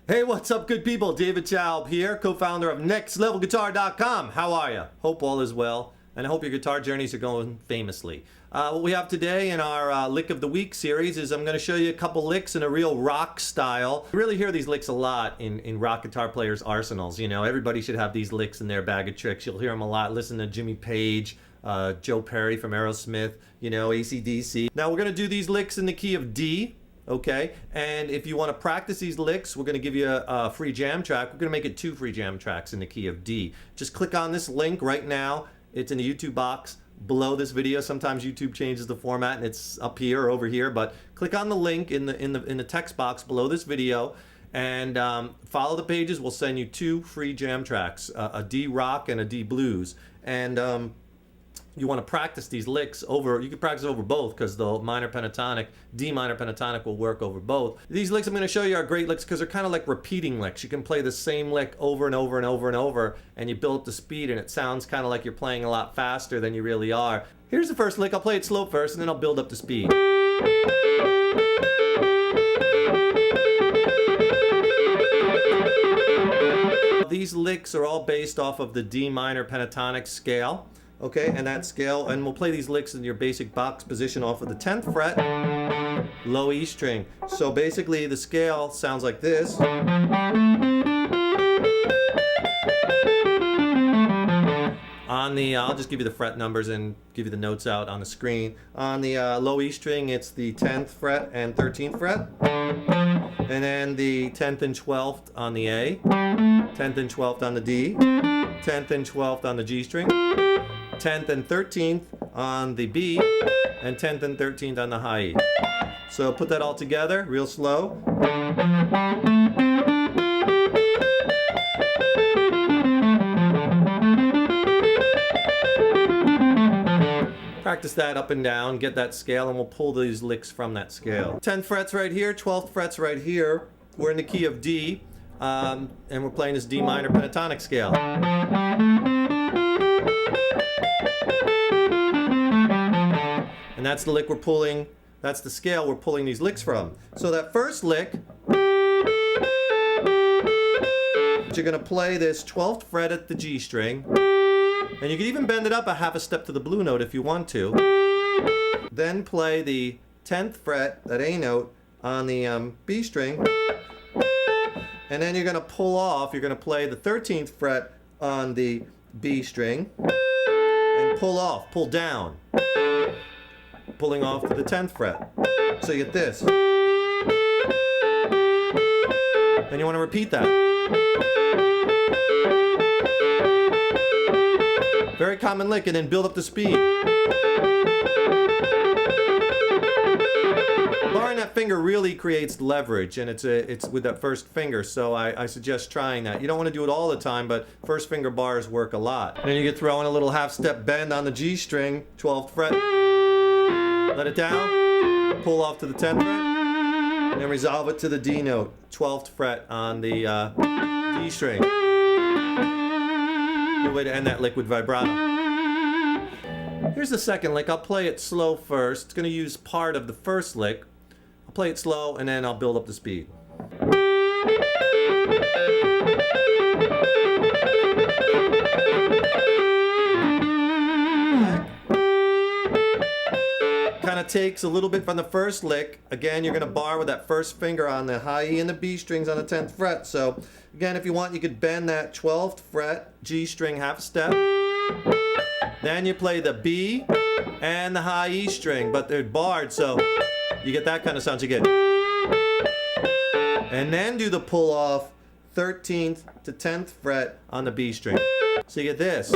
Hey, what's up, good people? David Chaub here, co-founder of NextLevelGuitar.com. How are you? Hope all is well, and I hope your guitar journeys are going famously. What we have today in our Lick of the Week series is I'm going to show you a couple licks in a real rock style. You really hear these licks a lot in rock guitar players' arsenals. You know, everybody should have these licks in their bag of tricks. You'll hear them a lot. Listen to Jimmy Page, Joe Perry from Aerosmith, you know, AC/DC. Now we're going to do these licks in the key of D. Okay, and if you want to practice these licks, we're going to give you a free jam track. We're going to make it 2 free jam tracks in the key of D. Just click on this link right now. It's in the YouTube box below this video. Sometimes YouTube changes the format and it's up here or over here, but click on the link in the text box below this video and follow the pages. We'll send you 2 free jam tracks, a D rock and a D blues. And you want to practice these licks over, you can practice over both because the minor pentatonic, D minor pentatonic will work over both. These licks I'm going to show you are great licks because they're kind of like repeating licks. You can play the same lick over and over and over and over and you build up the speed and it sounds kind of like you're playing a lot faster than you really are. Here's the first lick. I'll play it slow first and then I'll build up the speed. These licks are all based off of the D minor pentatonic scale. Okay, and that scale, and we'll play these licks in your basic box position off of the 10th fret, low E string. So basically the scale sounds like this. On the, I'll just give you the fret numbers and give you the notes out on the screen. On the low E string, it's the 10th fret and 13th fret. And then the 10th and 12th on the A, 10th and 12th on the D, 10th and 12th on the G string, 10th and 13th on the B, and 10th and 13th on the high E. So put that all together real slow. Practice that up and down, get that scale, and we'll pull these licks from that scale. 10th fret's right here, 12th fret's right here. We're in the key of D, and we're playing this D minor pentatonic scale. And that's the lick we're pulling, that's the scale we're pulling these licks from. So that first lick, you're going to play this 12th fret at the G string, and you can even bend it up a half a step to the blue note if you want to. Then play the 10th fret, that A note, on the B string, and then you're going to pull off, you're going to play the 13th fret on the B string, and pull off, pull down. Pulling off to the 10th fret. So you get this. And you want to repeat that. Very common lick, and then build up the speed. Barring that finger really creates leverage, and it's with that first finger, so I suggest trying that. You don't want to do it all the time, but first finger bars work a lot. And then you get throwing a little half step bend on the G string, 12th fret. Let it down, pull off to the 10th fret, and then resolve it to the D note, 12th fret on the D string. Good way to end that lick with vibrato. Here's the second lick. I'll play it slow first. It's going to use part of the first lick. I'll play it slow and then I'll build up the speed. Kind of takes a little bit from the first lick. Again, you're going to bar with that first finger on the high E and the B strings on the 10th fret. So again, if you want, you could bend that 12th fret G string half a step. Then you play the B and the high E string, but they're barred, so you get that kind of sound you get. And then do the pull off 13th to 10th fret on the B string. So you get this.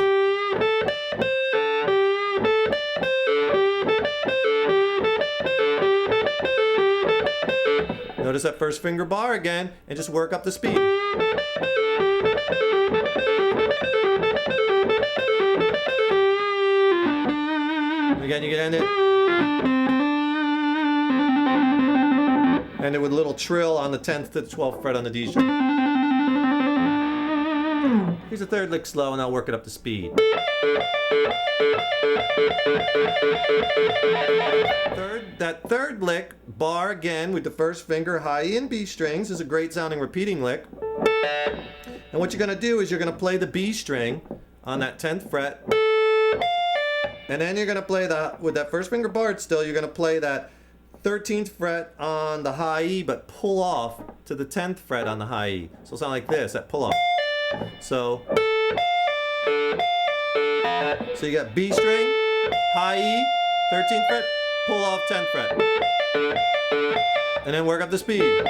Notice that first finger bar again, and just work up the speed. Again, you can end it with a little trill on the 10th to the 12th fret on the D string. Here's the third lick slow, and I'll work it up to speed. That third lick, bar again with the first finger, high E and B strings, is a great sounding repeating lick. And what you're going to do is you're going to play the B string on that 10th fret. And then you're going to play with that first finger barred still, you're going to play that 13th fret on the high E, but pull off to the 10th fret on the high E. So it'll sound like this, that pull off. So you got B string, high E, 13th fret, pull off 10th fret. And then work up the speed.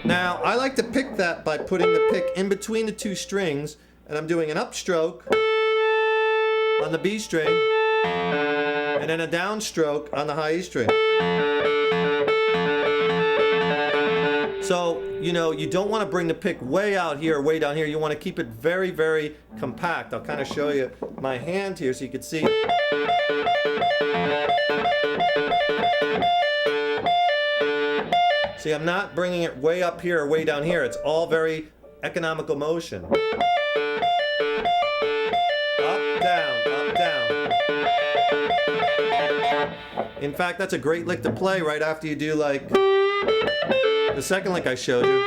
Now, I like to pick that by putting the pick in between the two strings, and I'm doing an upstroke on the B string, and then a downstroke on the high E string. So, you know, you don't want to bring the pick way out here or way down here. You want to keep it very, very compact. I'll kind of show you my hand here so you can see. See, I'm not bringing it way up here or way down here. It's all very economical motion. Up, down, up, down. In fact, that's a great lick to play right after you do like the second lick I showed you.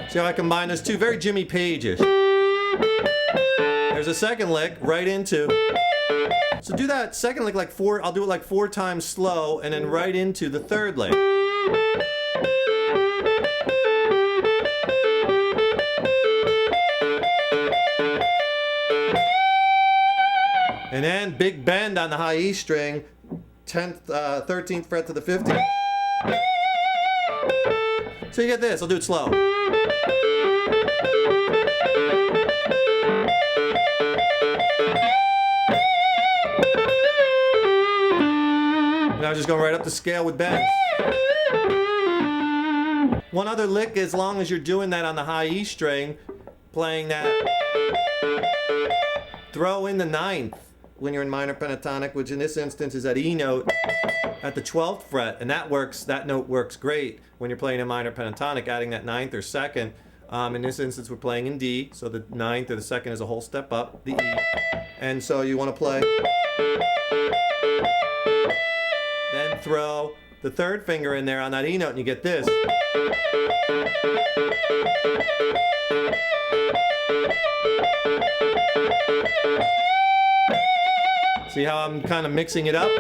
See how I combine those two? Very Jimmy Page-ish. There's a second lick right into. So do that second lick like four, I'll do it like 4 times slow, and then right into the third lick. And then big bend on the high E string, 13th fret to the 15th. So you get this, I'll do it slow. Now just going right up the scale with bends. One other lick, as long as you're doing that on the high E string, playing that, throw in the 9th when you're in minor pentatonic, which in this instance is that E note at the 12th fret, and that note works great when you're playing a minor pentatonic, adding that 9th or 2nd. In this instance, we're playing in D, so the 9th or the 2nd is a whole step up, the E. And so you want to play, then throw the 3rd finger in there on that E note, and you get this. See how I'm kind of mixing it up?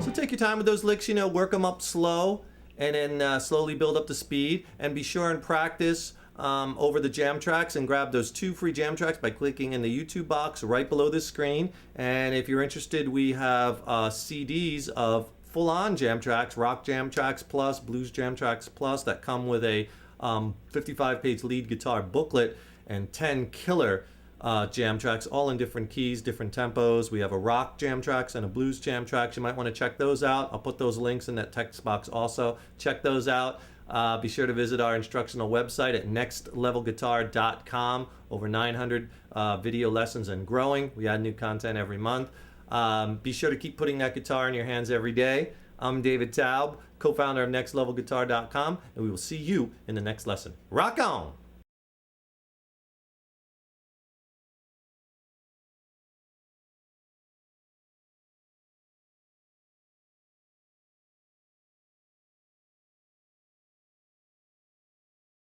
So take your time with those licks, you know, work them up slow, and then slowly build up the speed, and be sure and practice over the jam tracks, and grab those 2 free jam tracks by clicking in the YouTube box right below this screen. And if you're interested, we have CDs of full-on jam tracks, rock jam tracks plus, blues jam tracks plus, that come with a 55-page lead guitar booklet and 10 killer jam tracks, all in different keys, different tempos. We have a rock jam tracks and a blues jam tracks. You might want to check those out. I'll put those links in that text box also. Check those out. Be sure to visit our instructional website at nextlevelguitar.com. Over 900 video lessons and growing. We add new content every month. Be sure to keep putting that guitar in your hands every day. I'm David Taub, co-founder of nextlevelguitar.com, and we will see you in the next lesson. Rock on!